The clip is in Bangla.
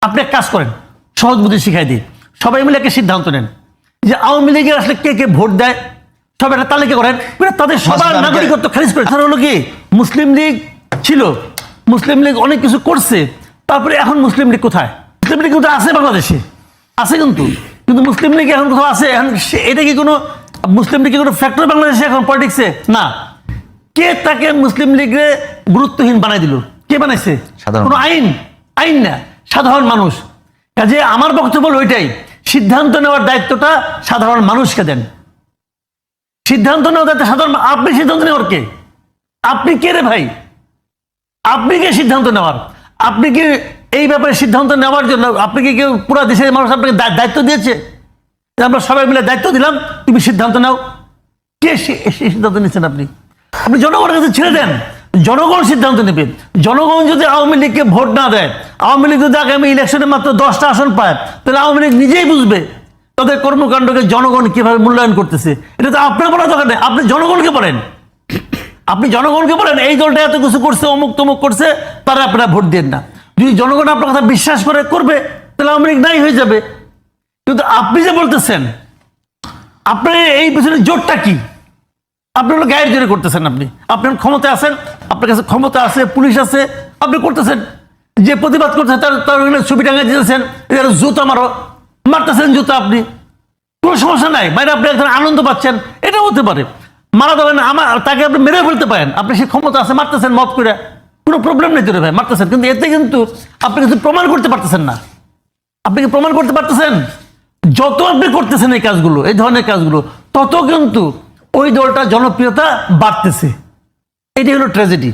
আপনি এক কাজ করেন, সহজ বুদ্ধি শিখাই দিই, সবাই মিলে একটা সিদ্ধান্ত নেন যে আওয়ামী লীগের আসলে কে কে ভোট দেয়, সব একটা তালিকা করেন, তাদের সবার নাগরিকত্ব খারিজ করে। হলো কি, মুসলিম লীগ ছিল, মুসলিম লীগ অনেক কিছু করছে, তারপরে এখন মুসলিম লীগ কোথায়? মুসলিম লীগ কোথাও আছে বাংলাদেশে, আছে কিন্তু, কিন্তু মুসলিম লীগ এখন কোথাও আছে? এখন এটা কি কোনো মুসলিম লীগ কোনো ফ্যাক্টর বাংলাদেশে এখন পলিটিক্সে? না। কে তাকে মুসলিম লীগে গুরুত্বহীন বানাই দিল? কে বানাইছে? কোনো আইন না, সাধারণ মানুষ। কাজে আমার বক্তব্য ওইটাই, সিদ্ধান্ত নেওয়ার দায়িত্বটা সাধারণ মানুষকে দেন। সিদ্ধান্ত নেওয়ার দায়িত্ব সাধারণ। আপনি সিদ্ধান্ত নেওয়ার কে? আপনি কে রে ভাই? আপনি কে সিদ্ধান্ত নেওয়ার? আপনি কি এই ব্যাপারে সিদ্ধান্ত নেওয়ার জন্য আপনি কি কেউ পুরো দেশের মানুষ আপনাকে দায়িত্ব দিয়েছে? আমরা সবাই মিলে দায়িত্ব দিলাম, তুমি সিদ্ধান্ত নাও। কে সিদ্ধান্ত নিচ্ছেন? আপনি আপনি জনগণের কাছে ছেড়ে দেন, জনগণ সিদ্ধান্ত নেবে। জনগণ যদি আওয়ামী লীগকে ভোট না দেয়, আওয়ামী লীগ যদি আগামী ইলেকশনে মাত্র 10টা আসন পায়, তাহলে আওয়ামী লীগ নিজেই বুঝবে তাদের কর্মকাণ্ডকে জনগণ কিভাবে মূল্যায়ন করতেছে। এটা তো আপনার বলার দরকার নেই, আপনি জনগণকে বলেন। আপনি জনগণকে বলেন এই দলটা এত কিছু করছে, অমুক তমুক করছে, তারা আপনারা ভোট দেন না। যদি জনগণ আপনার কথা বিশ্বাস করবে, তাহলে আওয়ামী লীগ নাই হয়ে যাবে। কিন্তু আপনি যে বলতেছেন, আপনার এই পিছনে জোরটা কি? আপনি হলো গায়ের জোরে করতেছেন। আপনার ক্ষমতা আছেন, আপনার কাছে ক্ষমতা আছে, পুলিশ আছে, আপনি করতেছেন। যে প্রতিবাদ করতেছে তার ছবি টাঙা দিতেছেন, জুতা মারতেছেন জুতা। আপনি কোনো সমস্যা নাই, বাইরে আপনি একজন আনন্দ পাচ্ছেন, এটা হতে পারে। মারা দেবেন, তাকে আপনি মেরে ফেলতে পারেন, আপনি সে ক্ষমতা আছে, মারতেছেন মত করে, কোনো প্রবলেম নেই তোরে ভাই, মারতেছেন। কিন্তু এতে কিন্তু আপনি কিছু প্রমাণ করতে পারতেছেন না। আপনি কি প্রমাণ করতে পারতেছেন? যত আপনি করতেছেন এই কাজগুলো, এই ধরনের কাজগুলো, তত কিন্তু ওই দলটা জনপ্রিয়তা বাড়তেছে। এটাই হলো ট্র্যাজেডি।